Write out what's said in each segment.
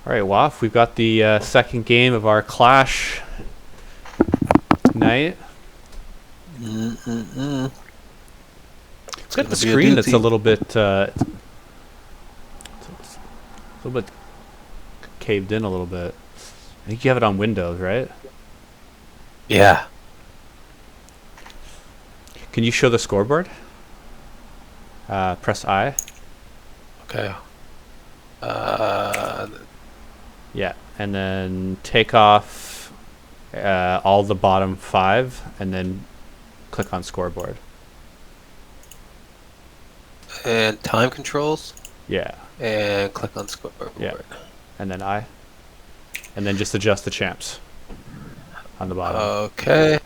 All right, Waff, we've got the second game of our Clash night. It's got the screen that's a little bit, caved in a little bit. I think you have it on Windows, right? Yeah. Can you show the scoreboard? Press I. Okay. Yeah, and then take off all the bottom 5, and then click on scoreboard. And time controls. Yeah. And click on scoreboard. Yeah. And then I. And then just adjust the champs on the bottom. Okay.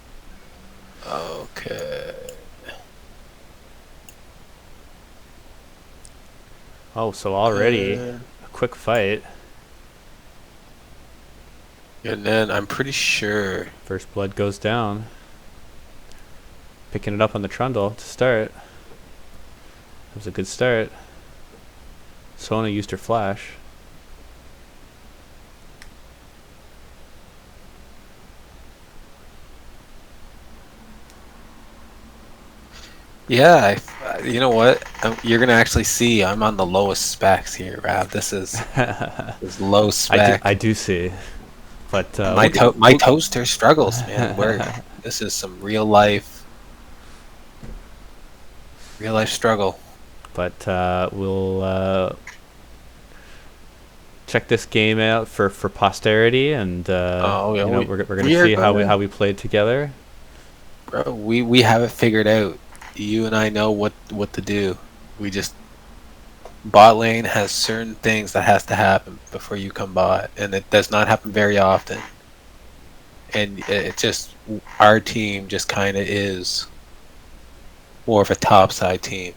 Okay. Oh, so already a quick fight. And then I'm pretty sure First blood goes down. Picking it up on the trundle to start. That was a good start. Sona used her flash. yeah, you know what? You're gonna actually see I'm on the lowest specs here, Rav. This is low spec. I do see, but my toaster struggles, man. This is some real life struggle. But we'll check this game out for posterity, and we're gonna see how we played together. Bro, we have it figured out. You and I know what to do. We just bot lane has certain things that has to happen before you come bot, and it does not happen very often. And it just our team just kind of is more of a topside team.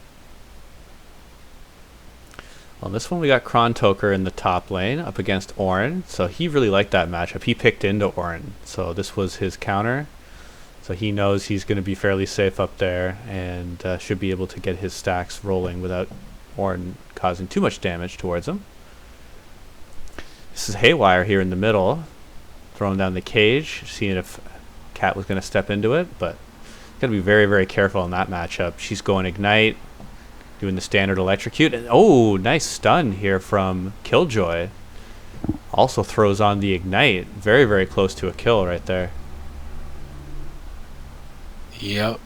On this one, we got Krontoker in the top lane up against Orin, so he really liked that matchup. He picked into Orin, so this was his counter. So he knows he's going to be fairly safe up there, and should be able to get his stacks rolling without Orin causing too much damage towards him. This is Haywire here in the middle, throwing down the cage, seeing if Cat was going to step into it, but got to be very, very careful in that matchup. She's going Ignite, doing the standard electrocute, and oh, nice stun here from Killjoy. Also throws on the Ignite. Very, very close to a kill right there. Yep.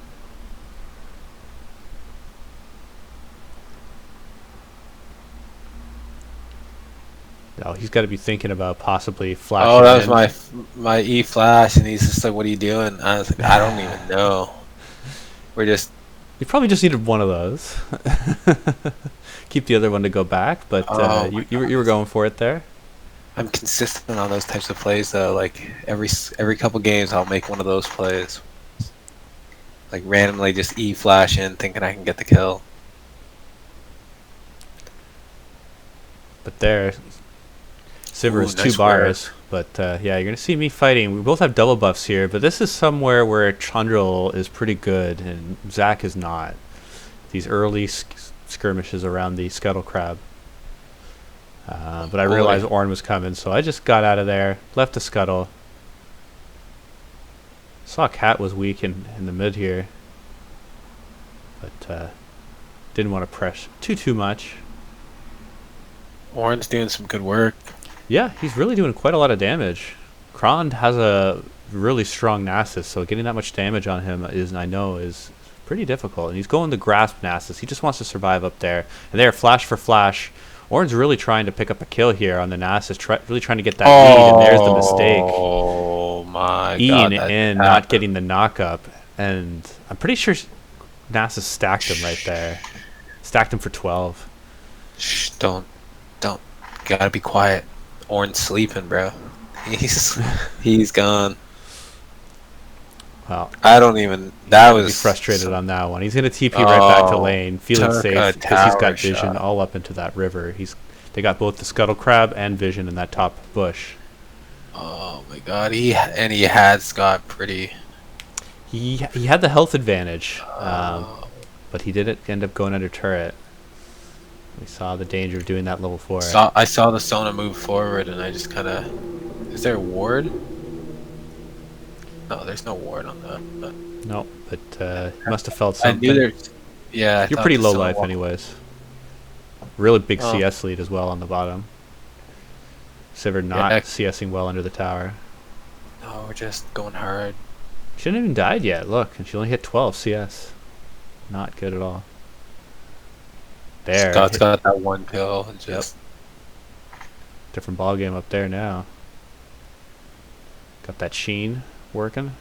Oh, he's got to be thinking about possibly flashing. Oh, that was my E flash, and he's just like, "What are you doing?" I was like, "I don't even know." We're just. You probably just needed one of those. Keep the other one to go back, but you were going for it there. I'm consistent on those types of plays though. Like every couple games, I'll make one of those plays. Like randomly just E flash in, thinking I can get the kill. But there, Sivir is nice 2 bars. But yeah, you're gonna see me fighting. We both have double buffs here, but this is somewhere where Trundle is pretty good and Zach is not. These early skirmishes around the Scuttle Crab. But I realized Orin was coming, so I just got out of there, left the Scuttle. Saw Cat was weak in the mid here, but didn't want to press too much. Orin's doing some good work. Yeah, he's really doing quite a lot of damage. Kron has a really strong Nasus, so getting that much damage on him is pretty difficult. And he's going to grasp Nasus. He just wants to survive up there. And there, flash for flash. Orin's really trying to pick up a kill here on the Nasus, really trying to get that lead, and there's the mistake. Oh my god. Ian in, not getting the knock-up. And I'm pretty sure Nasus stacked him right there. Stacked him for 12. Shh, don't. Gotta be quiet. Orin's sleeping, bro. He's gone. Well, I don't even. That was frustrated on that one. He's gonna TP right back to lane, feeling safe because he's got vision all up into that river. They got both the Scuttle Crab and vision in that top bush. Oh my god, he had Scott pretty. He had the health advantage, but he didn't end up going under turret. We saw the danger of doing that level 4. I saw the Sona move forward, and I just kind of. Is there a ward? No, there's no ward on that. Nope, but you must have felt I knew something. there's. Yeah, You're pretty low life anyways. Really big CS lead as well on the bottom. Sivir not CSing well under the tower. No, we're just going hard. She hadn't even died yet, look, and she only hit 12 CS. Not good at all. There. Scott's got that one kill. And just different ball game up there now. Got that sheen working.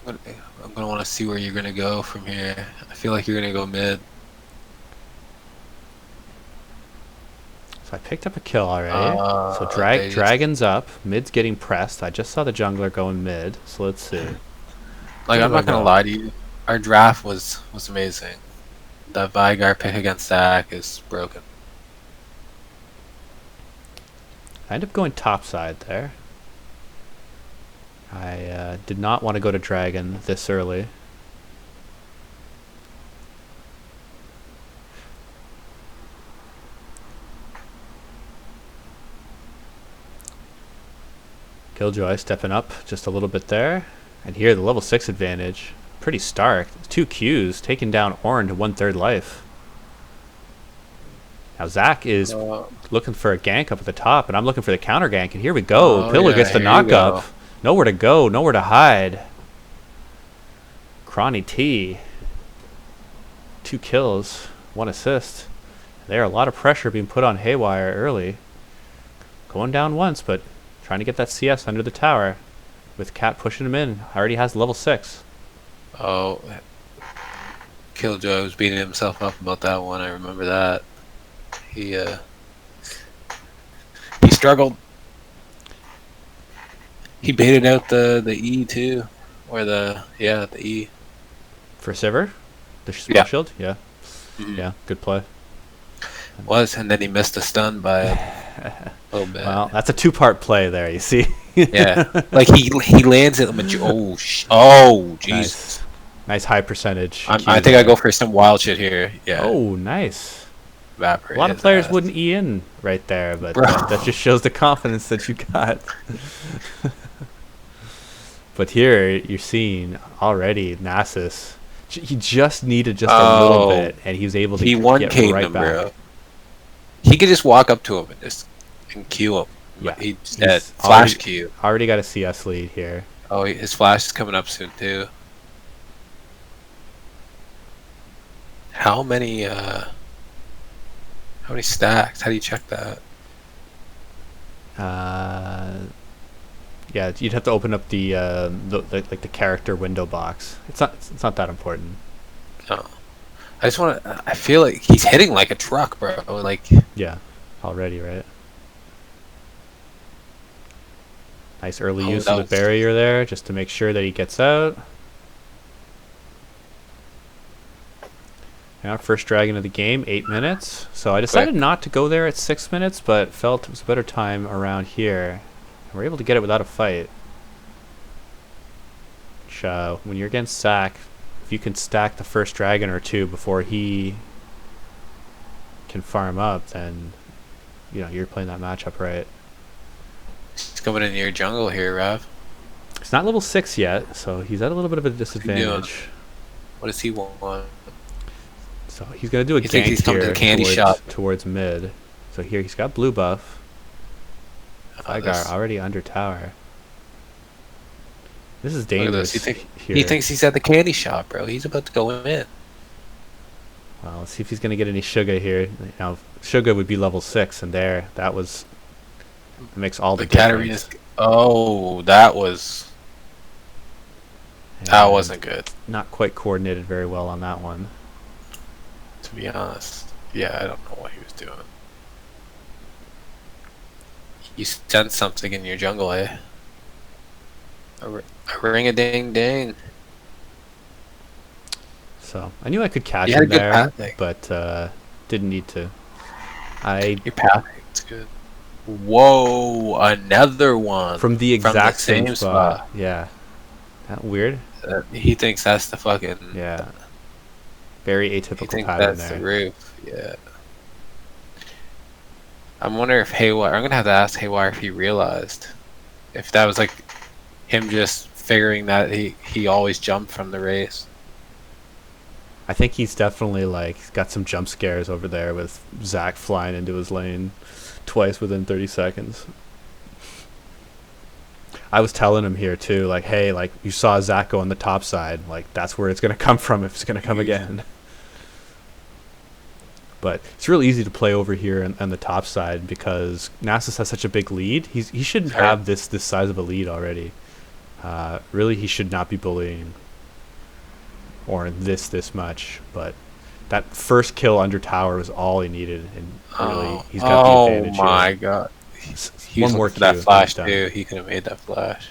I'm gonna want to see where you're gonna go from here. I feel like you're gonna go mid. So I picked up a kill already. So Dragon's up. Mid's getting pressed. I just saw the jungler going mid. So let's see. Like, I'm not gonna lie to you. Our draft was amazing. That Vigar pick against Zach is broken. I ended up going top side there. I did not want to go to Dragon this early. Killjoy stepping up just a little bit there. And here, the level 6 advantage. Pretty stark. 2 Qs taking down Ornn to 1/3 life. Now Zach is looking for a gank up at the top, and I'm looking for the counter gank. And here we go. Pillar gets the knock up. Nowhere to go, nowhere to hide. Cronny T. 2 kills, 1 assist. There, a lot of pressure being put on Haywire early. Going down once, but trying to get that CS under the tower. With Cat pushing him in. Already has level 6. Oh. Killjoy was beating himself up about that one. I remember that. He struggled. He baited out the E too. Or the E. For Sivir? The spell shield? Yeah. Yeah, good play. And then he missed a stun by a little bit. Well, that's a 2-part play there, you see. Yeah. Like he lands it. Oh, Jesus. Nice high percentage. I think I go for some wild shit here. Yeah. Oh, nice. Evaporate A lot of players wouldn't E in right there, but that just shows the confidence that you got. But here you're seeing already Nasus. He just needed just a little bit, and he was able to get right back. Bro. He could just walk up to him and Q him. Yeah, he's flash Q. Already got a CS lead here. Oh, his flash is coming up soon too. How many stacks? How do you check that? Yeah, you'd have to open up the character window box. It's not that important. No. I feel like he's hitting like a truck, bro. Like, yeah, already, right? Nice early use of the barrier there, just to make sure that he gets out. Now, first dragon of the game, 8 minutes. So I decided not to go there at 6 minutes, but felt it was a better time around here. And we're able to get it without a fight. Which, when you're against Zach, if you can stack the first dragon or 2 before he can farm up, then you're playing that matchup right. He's coming into your jungle here, Rav. It's not level 6 yet, so he's at a little bit of a disadvantage. What does he want? So he's going to do a gank here towards mid. So here he's got blue buff. Vigar already under tower. This is dangerous. He thinks he's at the candy shop, bro. He's about to go in. Well, let's see if he's going to get any Suga here. Now, Suga would be level 6, and that makes all the difference. That wasn't good. Not quite coordinated very well on that one. To be honest, yeah, I don't know what he was doing. You sent something in your jungle, eh? A ring-a-ding-ding. So I knew I could catch him there, but didn't need to. Your pathing's good. Whoa, another one from the exact same spot. Yeah, that weird. He thinks that's the fucking very atypical pattern that's there. The roof. Yeah. I'm wondering if Haywire. I'm gonna have to ask Haywire if he realized if that was like him just figuring that he always jumped from the race. I think he's definitely like got some jump scares over there with Zach flying into his lane twice within 30 seconds. I was telling him here too, like, hey, like you saw Zach go on the top side, like that's where it's gonna come from if it's gonna come again. But it's really easy to play over here on the top side because Nasus has such a big lead. He shouldn't have this size of a lead already. Really, he should not be bullying or this much. But that first kill under tower was all he needed, and really, he's got the advantage. Oh my god! One more for that flash too. He could have made that flash.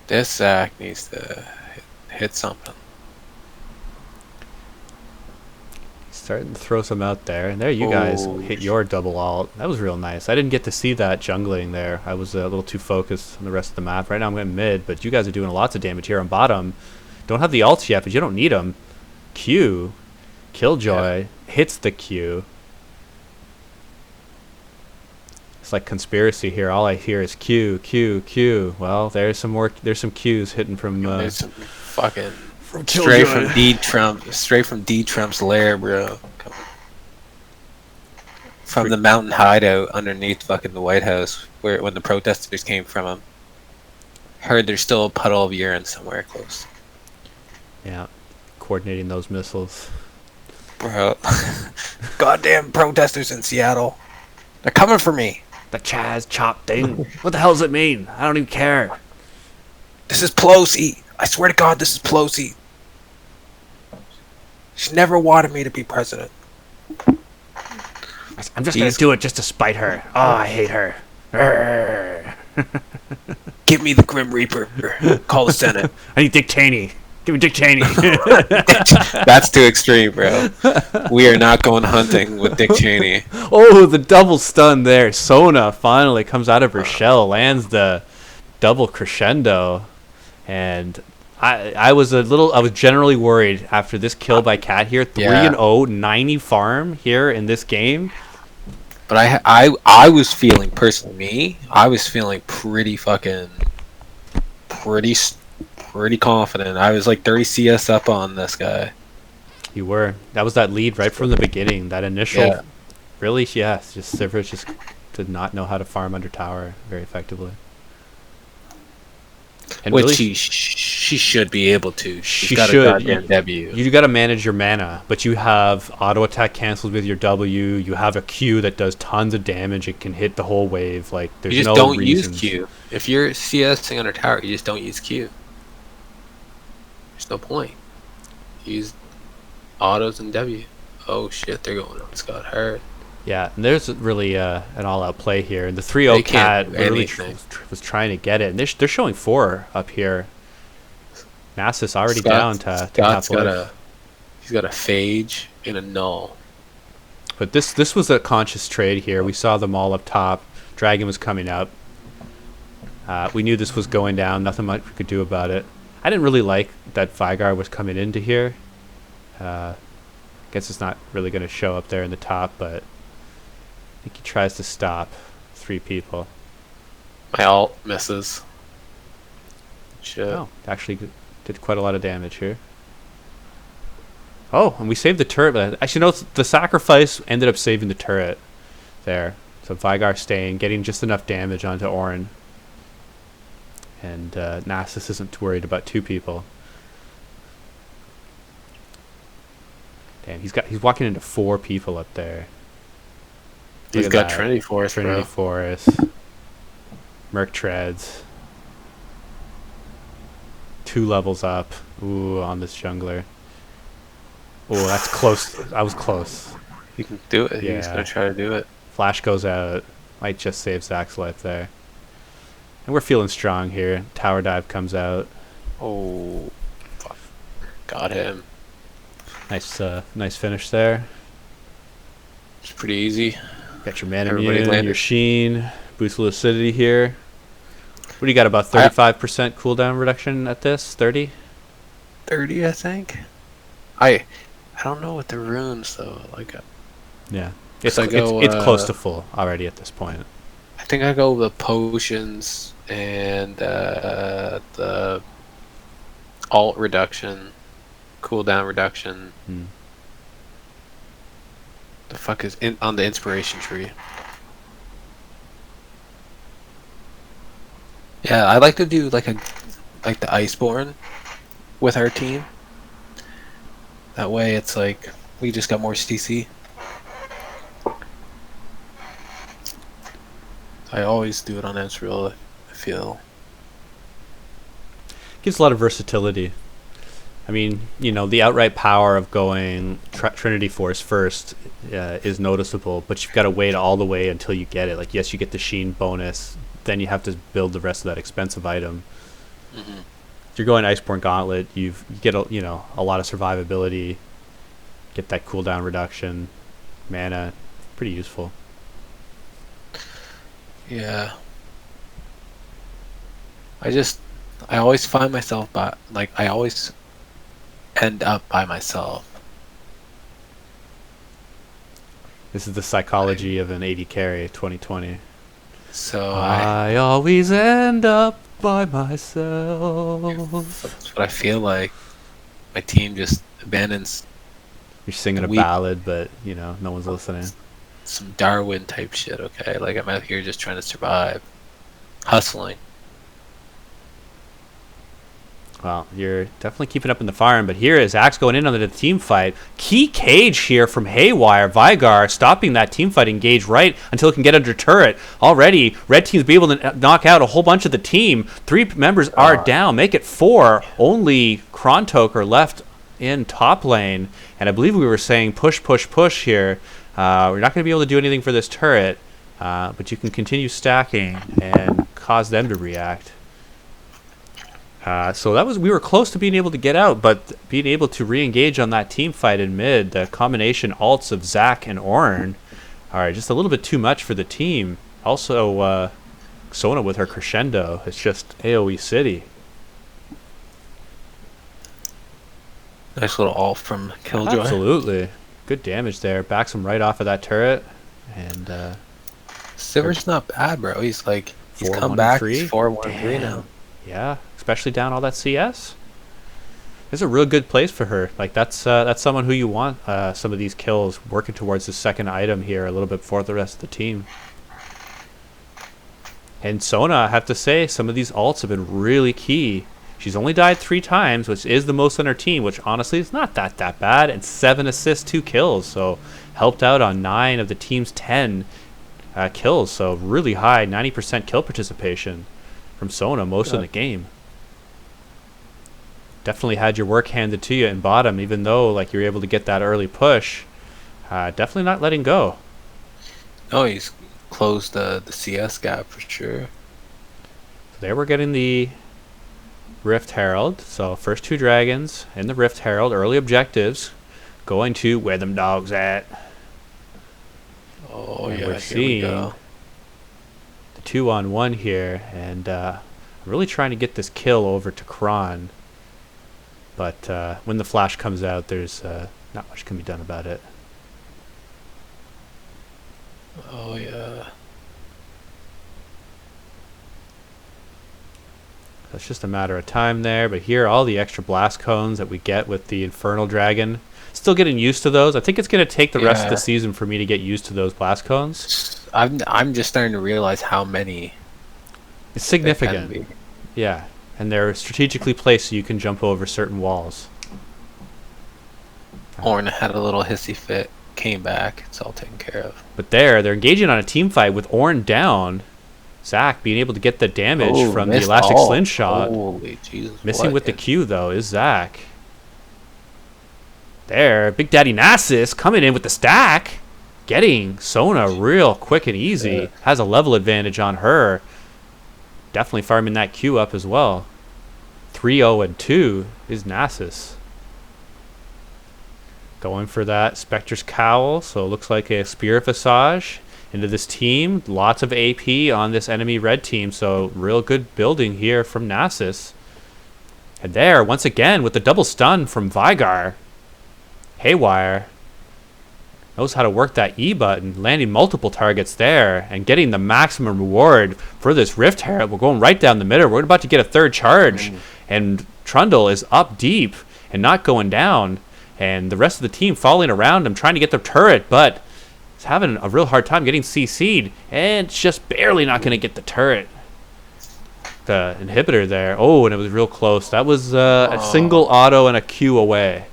This Zach needs to hit something. Starting to throw some out there, and there you guys hit your double ult. That was real nice. I didn't get to see that jungling there. I was a little too focused on the rest of the map. Right now I'm going mid, but you guys are doing lots of damage here on bottom. Don't have the ults yet, but you don't need them. Q, Killjoy hits the Q. It's like conspiracy here. All I hear is Q, Q, Q. Well, there's some more. There's some Qs hitting from. There's some fucking. Straight from D Trump's lair, bro. From the mountain hideout underneath fucking the White House, when the protesters came from him. Heard there's still a puddle of urine somewhere close. Yeah, coordinating those missiles, bro. Goddamn protesters in Seattle, they're coming for me. The Chaz chop thing. What the hell does it mean? I don't even care. This is Pelosi. I swear to God, this is Pelosi. She never wanted me to be president. I'm just going to do it just to spite her. Oh, I hate her. Give me the Grim Reaper. Call the Senate. I need Dick Cheney. Give me Dick Cheney. That's too extreme, bro. We are not going hunting with Dick Cheney. Oh, the double stun there. Sona finally comes out of her shell, lands the double crescendo. And I was generally worried after this kill by Cat here. 3-0, 90 farm here in this game. But I was feeling, personally, I was feeling pretty confident. I was like 30 CS up on this guy. You were. That was that lead right from the beginning. That initial, really, just Sivers just did not know how to farm under tower very effectively. And which really, she should be able to. She's got a goddamn W. You got to manage your mana, but you have auto attack cancels with your W. You have a Q that does tons of damage. It can hit the whole wave. Like there's you just no don't reasons. use Q. If you're CSing under tower, you just don't use Q. There's no point. Use autos and W. Oh shit, they're going on. It's got hurt. Yeah, and there's really an all-out play here. And the 3-0 Cat really was trying to get it. And they're showing 4 up here. Nasus already down to Scott's he's got a phage and a null. But this was a conscious trade here. We saw them all up top. Dragon was coming up. We knew this was going down. Nothing much we could do about it. I didn't really like that Vygar was coming into here. Guess it's not really going to show up there in the top, but I think he tries to stop 3 people. My ult misses. Shit. Oh, actually did quite a lot of damage here. Oh, and we saved the turret. But actually, no, the sacrifice ended up saving the turret there. So Vygar staying, getting just enough damage onto Orin. And Nasus isn't worried about 2 people. Damn, he's walking into 4 people up there. He's got Trinity Force, Trinity Force. Merc Treads. 2 levels up. Ooh, on this jungler. Oh, that's close. I was close. He can do it. Yeah. He's gonna try to do it. Flash goes out. Might just save Zach's life there. And we're feeling strong here. Tower dive comes out. Oh, fuck. Got him. Nice finish there. It's pretty easy. Got your mana immune, your Sheen, boost lucidity here. What do you got, about 35% cooldown reduction at this? 30? 30, I think. I don't know what the runes though. Like, Yeah. It's close to full already at this point. I think I go with the potions and the alt reduction, cooldown reduction. The fuck is on the inspiration tree? Yeah, I like to do like the Iceborne with our team. That way, it's like we just got more CC. I always do it on Ezreal. I feel Gives a lot of versatility. I mean, you know, the outright power of going Trinity Force first is noticeable, but you've got to wait all the way until you get it. Like, yes, you get the Sheen bonus, then you have to build the rest of that expensive item. If you're going Iceborne Gauntlet, you get a lot of survivability, get that cooldown reduction, mana, pretty useful. Yeah. I always find myself I always end up by myself. This is the psychology of an AD carry 2020. So I always end up by myself. That's what I feel like. My team just abandons. You're singing a ballad, but no one's listening. Some Darwin type shit, okay? Like, I'm out here just trying to survive, hustling. Well, you're definitely keeping up in the farm, but here is Axe going in on the team fight. Key cage here from Haywire. Vigar stopping that team fight engage right until it can get under turret. Already, red team's be able to knock out a whole bunch of the team. 3 members are down. Make it 4. Only Krontoker left in top lane. And I believe we were saying push, push, push here. We're not going to be able to do anything for this turret, but you can continue stacking and cause them to react. So we were close to being able to get out, but being able to re-engage on that team fight in mid, the combination ults of Zac and Ornn, just a little bit too much for the team. Also, Sona with her crescendo, it's just AoE City. Nice little ult from Killjoy. Absolutely. Good damage there. Backs him right off of that turret. And Sivir's not bad, bro. He's come back. He's 4-1-3 now. Yeah, especially down all that CS. It's a real good place for her. Like, that's someone who you want some of these kills working towards the second item here a little bit before the rest of the team. And Sona, I have to say, some of these ults have been really key. She's only died 3 times, which is the most on her team, which honestly is not that bad. And 7 assists, 2 kills, so helped out on 9 of the team's 10 kills. So really high, 90% kill participation from Sona most of the game. Definitely had your work handed to you in bottom, even though you were able to get that early push. Definitely not letting go. Oh, he's closed the CS gap for sure. So there we're getting the Rift Herald. So first 2 dragons in the Rift Herald, early objectives, going to where them dogs at. Oh, and yeah, we're seeing the 2-on-1 here, and really trying to get this kill over to Kron. But when the flash comes out, there's not much can be done about it. Oh, yeah. It's just a matter of time there. But here, all the extra blast cones that we get with the Infernal Dragon. Still getting used to those. I think it's going to take the rest of the season for me to get used to those blast cones. I'm just starting to realize how many. It's significant. Yeah. And they're strategically placed so you can jump over certain walls. Ornn had a little hissy fit, came back, it's all taken care of. But they're engaging on a team fight with Ornn down. Zac being able to get the damage from the elastic slingshot. Holy Jesus. Missing with the Q though is Zac. There, Big Daddy Nasus coming in with the stack. Getting Sona real quick and easy. Yeah. Has a level advantage on her. Definitely farming that Q up as well. 3-0-2 is Nasus. Going for that Spectre's Cowl. So it looks like a Spirit Visage into this team. Lots of AP on this enemy red team. So real good building here from Nasus. And there, once again, with the double stun from Vigar. Haywire knows how to work that E button, landing multiple targets there and getting the maximum reward for this Rift Herald. We're going right down the middle. We're about to get a third charge, and Trundle is up deep and not going down, and the rest of the team falling around him trying to get the turret, but he's having a real hard time getting CC'd, and just barely not going to get the turret. The inhibitor there. Oh, and it was real close. That was a single auto and a Q away.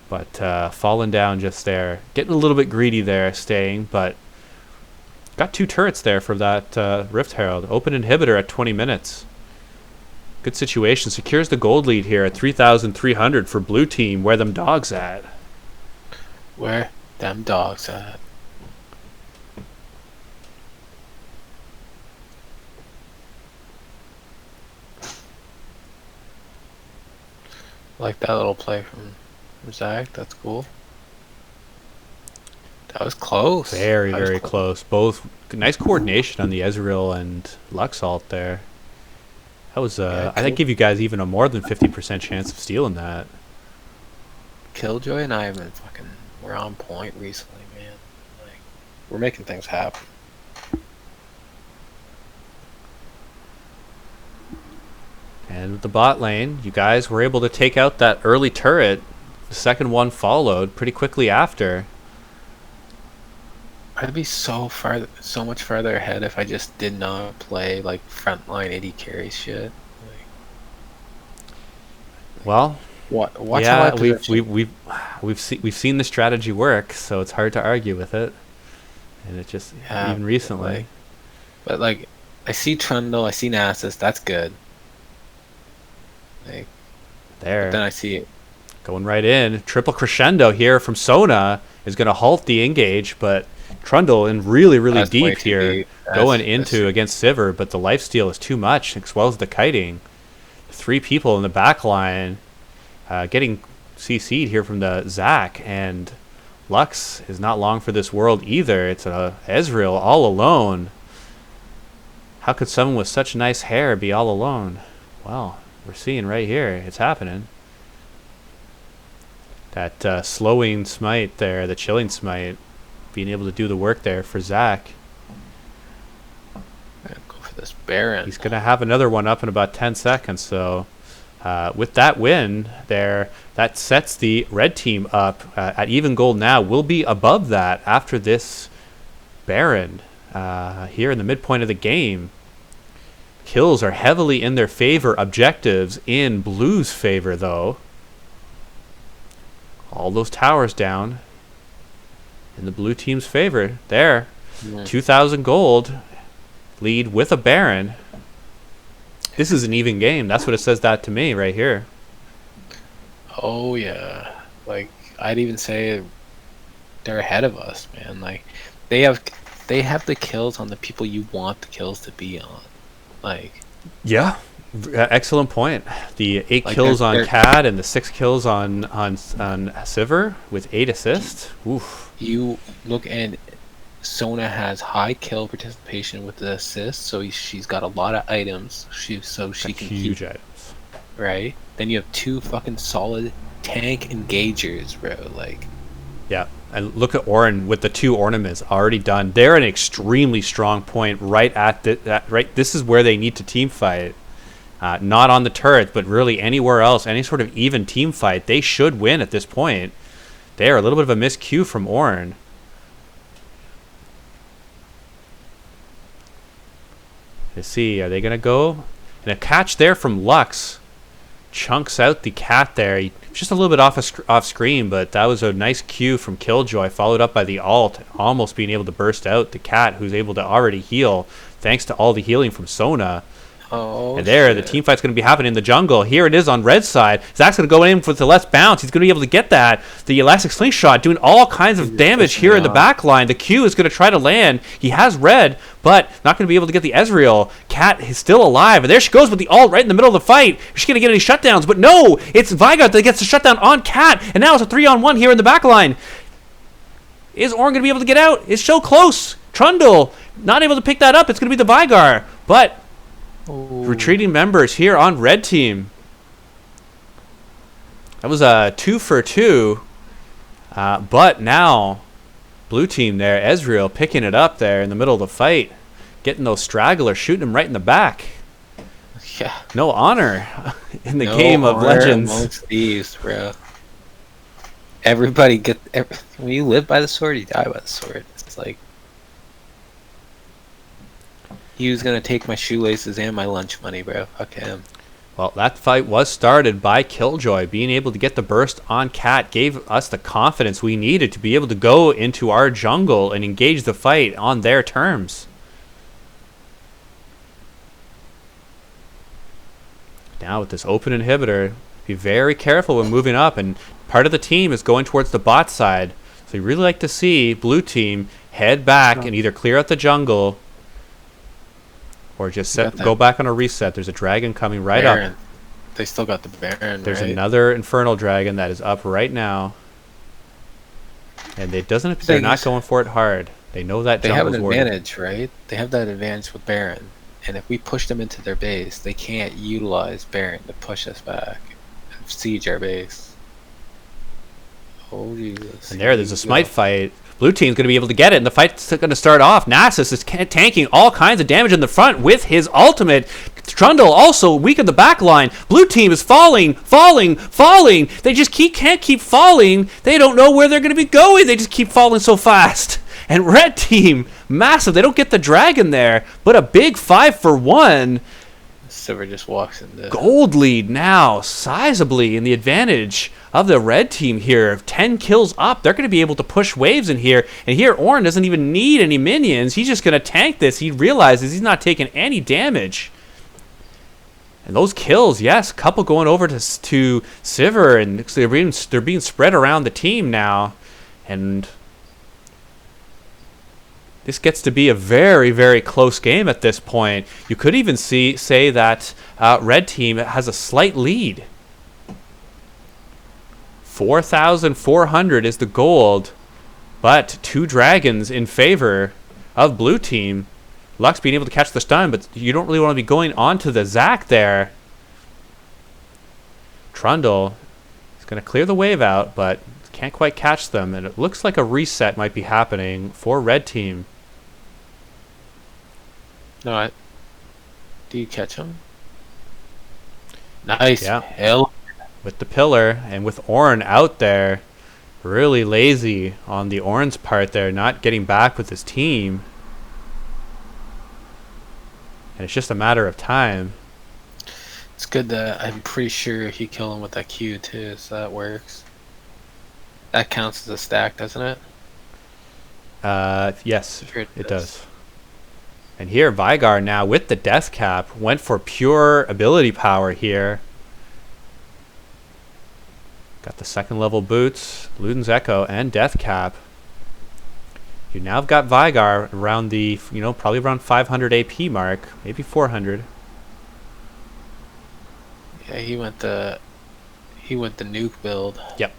But falling down just there. Getting a little bit greedy there, staying, but got 2 turrets there for that Rift Herald. Open inhibitor at 20 minutes. Good situation. Secures the gold lead here at 3,300 for blue team. Where them dogs at? Where them dogs at? Like that little play from Zach. That's cool. That was close. Very, very close. Both nice coordination on the Ezreal and Lux ult there. That was I think give you guys even a more than 50% chance of stealing that. Killjoy and I have been we're on point recently, man. Like, we're making things happen. And with the bot lane, you guys were able to take out that early turret. The second one followed pretty quickly after. I'd be so much farther ahead if I just did not play like frontline AD carry shit. Well, watch yeah, how we've seen the strategy work, so it's hard to argue with it. And it just even recently. But like, I see Trundle, I see Nasus. That's good. Like there. But then I see it going right in. Triple crescendo here from Sona is going to halt the engage, but Trundle in really deep here, going into against Sivir, but the lifesteal is too much, as well as the kiting. 3 people in the back line getting CC'd here from the Zac, and Lux is not long for this world either. It's a Ezreal all alone. How could someone with such nice hair be all alone? Well, we're seeing right here, it's happening. That slowing smite there, the chilling smite, being able to do the work there for Zac. Go for this Baron. He's going to have another one up in about 10 seconds. So with that win there, that sets the red team up at even gold now. We'll be above that after this Baron here in the midpoint of the game. Kills are heavily in their favor. Objectives in blue's favor, though. All those towers down in the blue team's favor. There. 2,000 gold. Lead with a Baron. This is an even game. That's what it says that to me right here. Oh, yeah. Like, I'd even say they're ahead of us, man. Like, they have the kills on the people you want the kills to be on. Like, yeah. Excellent point. The 8 kills on Cad and the 6 kills on Sivir with 8 assists. Oof. You look, and Sona has high kill participation with the assists, so she's got a lot of items. She can huge items. Right. Then you have 2 fucking solid tank engagers, bro. Like, yeah. And look at Orin with the 2 ornaments already done. They're an extremely strong point right at right. This is where they need to team fight. Not on the turret, but really anywhere else, any sort of even team fight, they should win at this point. There, a little bit of a miscue from Ornn. Let's see, are they going to go? And a catch there from Lux. Chunks out the cat there. Just a little bit off screen, but that was a nice cue from Killjoy, followed up by the ult, almost being able to burst out the cat, who's able to already heal, thanks to all the healing from Sona. Oh, and there, the team fight's going to be happening in the jungle. Here it is on red side. Zac's going to go in with the less bounce. He's going to be able to get that. The elastic slingshot doing all kinds of damage here in the back line. The Q is going to try to land. He has red, but not going to be able to get the Ezreal. Cat is still alive. And there she goes with the ult right in the middle of the fight. She's going to get any shutdowns, but no! It's Veigar that gets the shutdown on Cat. And now it's a 3-on-1 here in the back line. Is Ornn going to be able to get out? It's so close. Trundle not able to pick that up. It's going to be the Veigar. But retreating members here on red team. That was a 2 for 2. But now, blue team there, Ezreal picking it up there in the middle of the fight. Getting those stragglers, shooting them right in the back. Yeah. No honor in the game of Legends. Amongst thieves, bro. Everybody when you live by the sword, you die by the sword. It's like he was gonna take my shoelaces and my lunch money, bro. Fuck him. Well, that fight was started by Killjoy. Being able to get the burst on Cat gave us the confidence we needed to be able to go into our jungle and engage the fight on their terms. Now with this open inhibitor, be very careful when moving up, and part of the team is going towards the bot side. So you really like to see blue team head back and either clear out the jungle or just go back on a reset. There's a dragon coming right Baron. up. They still got the Baron. There's right? another infernal dragon that is up right now. And they're not going for it hard. They know that they have an jungle's advantage, right? They have that advantage with Baron. And if we push them into their base, they can't utilize Baron to push us back and siege our base. Oh, Jesus. And there's a smite fight. Blue team's going to be able to get it, and the fight's going to start off. Nasus is tanking all kinds of damage in the front with his ultimate. Trundle also weak in the back line. Blue team is falling. They just can't keep falling. They don't know where they're going to be going. They just keep falling so fast. And red team, massive. They don't get the dragon there, but a big 5 for 1. Silver just walks into Gold lead now, sizably in the advantage of the red team here. 10 kills up. They're going to be able to push waves in here. And here, Ornn doesn't even need any minions. He's just going to tank this. He realizes he's not taking any damage. And those kills, yes, couple going over to Sivir, and they're being spread around the team now. And this gets to be a very, very close game at this point. You could even say that red team has a slight lead. 4,400 is the gold, but 2 dragons in favor of blue team. Lux being able to catch the stun, but you don't really want to be going on to the Zac there. Trundle is going to clear the wave out, but can't quite catch them, and it looks like a reset might be happening for red team. No, do you catch him? Nice. Yeah. Hell. With the pillar, and with Ornn out there, really lazy on the Ornn's part there, not getting back with his team. And it's just a matter of time. It's good that I'm pretty sure he killed him with that Q too, so that works. That counts as a stack, doesn't it? Yes, it does. And here, Veigar now with the death cap went for pure ability power here. Got the 2nd level boots, Luden's Echo, and death cap. You now have got Veigar around the, probably around 500 AP mark, maybe 400. Yeah, he went the nuke build. Yep.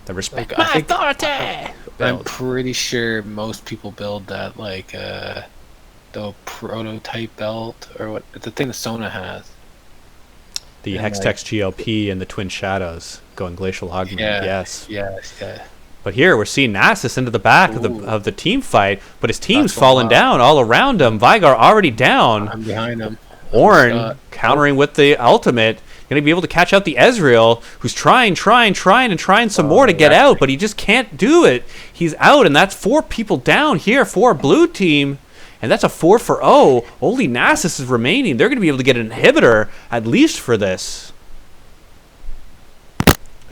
The respect Like, my authority. I'm pretty sure most people build that like the prototype belt or what the thing that Sona has. The And Hextech GLP and the Twin Shadows going Glacial Augment. Yeah, Yes. Yeah. But here we're seeing Nasus into the back of the team fight, but his team's That's falling down all around him. Veigar already down. I'm behind him. Ornn countering with the ultimate. Going to be able to catch out the Ezreal, who's trying some more to get out, but he just can't do it. He's out, and that's 4 people down here for blue team, and that's a 4 for 0. Only Nasus is remaining. They're going to be able to get an inhibitor, at least for this.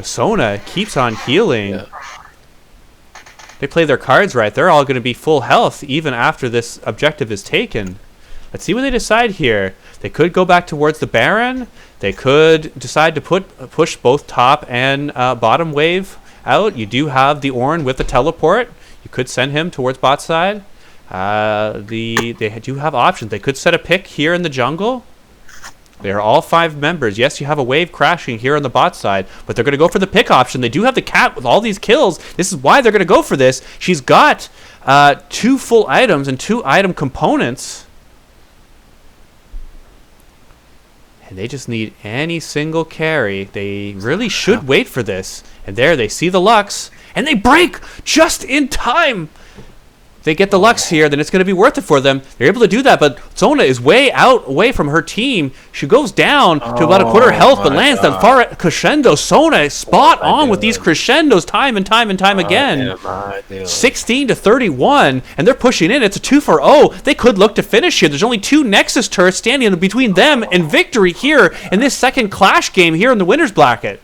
Sona keeps on healing. Yeah. They play their cards right. They're all going to be full health, even after this objective is taken. Let's see what they decide here. They could go back towards the Baron. They could decide to push both top and bottom wave out. You do have the Ornn with the teleport. You could send him towards bot side. They do have options. They could set a pick here in the jungle. They are all 5 members. Yes, you have a wave crashing here on the bot side, but they're going to go for the pick option. They do have the cat with all these kills. This is why they're going to go for this. She's got 2 full items and 2 item components. And they just need any single carry. They really should wait for this. And there they see the Lux. And they break just in time. They get the Lux here, then it's going to be worth it for them. They're able to do that, but Sona is way out, away from her team. She goes down to about a quarter health, but lands that far crescendo. Sona is spot on with these crescendos time and time and time again. 16-31, and they're pushing in. It's a 2-for-0. They could look to finish here. There's only 2 Nexus turrets standing in between them and victory here in this second Clash game here in the winner's bracket.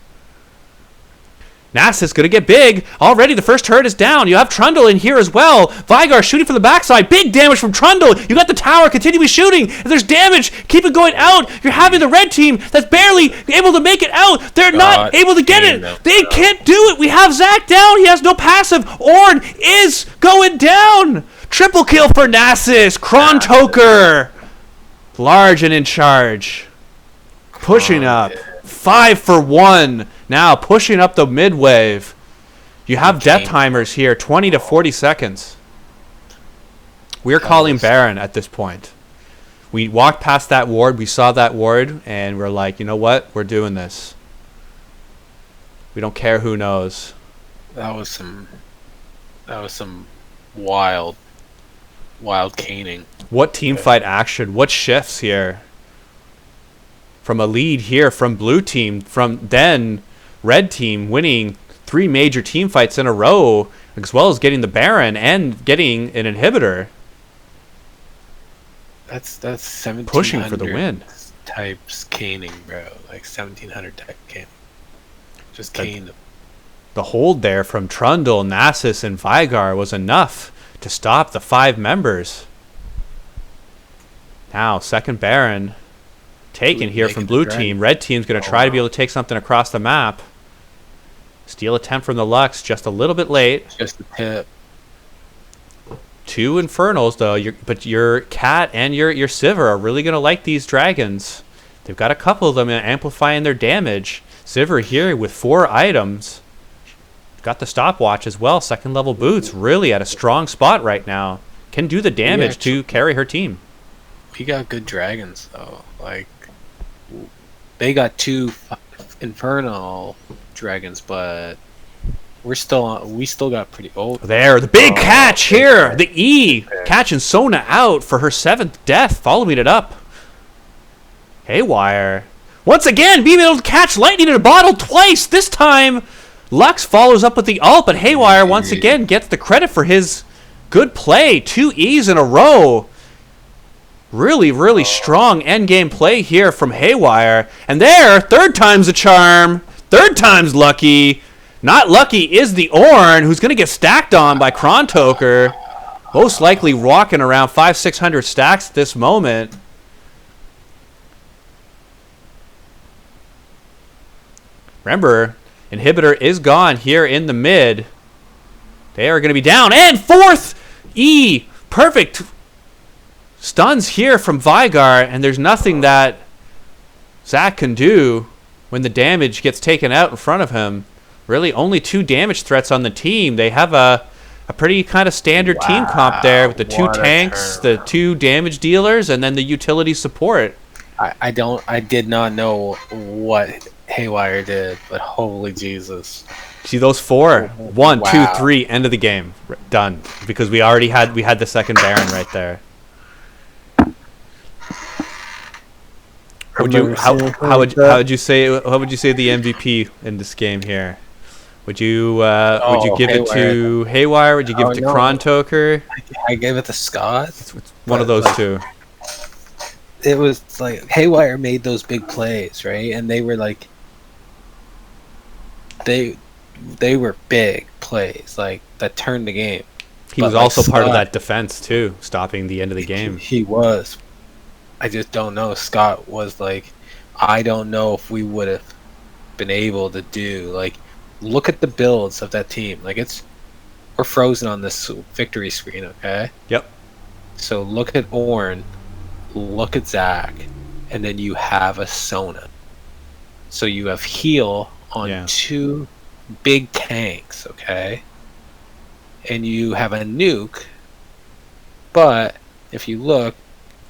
Nasus going to get big. Already the first turret is down. You have Trundle in here as well. Vigar shooting from the backside. Big damage from Trundle. You got the tower continuing shooting. If there's damage, keep it going out. You're having the red team that's barely able to make it out. They're not able to get it. They can't do it. We have Zac down. He has no passive. Ornn is going down. Triple kill for Nasus. Krontoker. Large and in charge. Pushing up. 5-for-1. Now pushing up the mid wave. You have death timers here, 20 to 40 seconds. We're calling Baron at this point. We walked past that ward, we saw that ward, and we're like, you know what? We're doing this. We don't care who knows. That was some wild caning. What team fight action? What shifts here? From a lead here from blue team, from then red team winning 3 major team fights in a row, as well as getting the Baron and getting an inhibitor. That's 1700 pushing for the win. Types caning, bro. Like 1700 type caning. Just cane them. The hold there from Trundle, Nasus, and Vigar was enough to stop the 5 members. Now, second Baron taken here from blue team. Red team's going to try to be able to take something across the map. Steal attempt from the Lux, just a little bit late. Just a tip. 2 Infernals, though. But your Cat and your Sivir are really going to like these dragons. They've got a couple of them amplifying their damage. Sivir here with 4 items. Got the stopwatch as well. Second level boots. Really at a strong spot right now. Can do the damage to carry her team. We got good dragons, though. Like, they got 2 Infernal dragons, but we still got pretty old. There, the big catch here. The E catching Sona out for her 7th death, following it up. Haywire once again being able to catch lightning in a bottle twice. This time Lux follows up with the ult, but Haywire once again gets the credit for his good play. 2 E's in a row. Really strong endgame play here from Haywire. And there, 3rd time's a charm. 3rd time's lucky. Not lucky is the Ornn, who's going to get stacked on by Krontoker. Most likely walking around 500-600 stacks at this moment. Remember, inhibitor is gone here in the mid. They are going to be down. And 4th E. Perfect stuns here from Vigar. And there's nothing that Zac can do when the damage gets taken out in front of him. Really only 2 damage threats on the team. They have a pretty kind of standard team comp there with the 2 tanks, the 2 damage dealers, and then the utility support. I did not know what Haywire did, but holy Jesus. See those 4? 1, 2, 3, end of the game. Done. Because we had the second Baron right there. How would you say the MVP in this game here? Would you give Haywire. it to Haywire? Would you give it to Krontoker? I gave it to Scott. It's one of those 2. It was like Haywire made those big plays, right? And they were like they were big plays, like that turned the game. He was also part of that defense too, stopping the end of the game. He was. I just don't know. Scott was like, I don't know if we would have been able to do, like, look at the builds of that team. Like, we're frozen on this victory screen, okay? Yep. So look at Ornn, look at Zac, and then you have a Sona. So you have heal on 2 big tanks, okay? And you have a nuke, but if you look,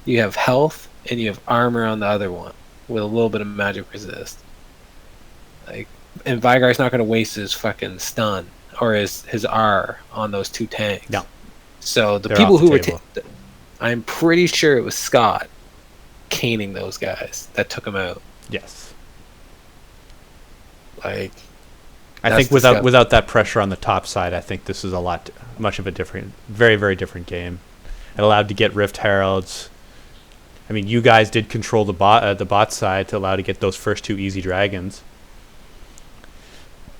you have health and you have armor on the other one. with a little bit of magic resist. Like, and Vygar's not going to waste his fucking stun or his R on those 2 tanks. No. So the They're people off the who were, table. I'm pretty sure it was Scott caning those guys that took him out. Yes. Like, I think without that pressure on the top side, I think this is much of a different, very, very different game. It allowed to get Rift Heralds. I mean, you guys did control the bot side to allow to get those first 2 easy dragons.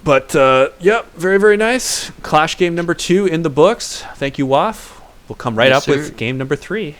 But, yep, very, very nice. Clash game number 2 in the books. Thank you, Waff. We'll come right up with game number 3.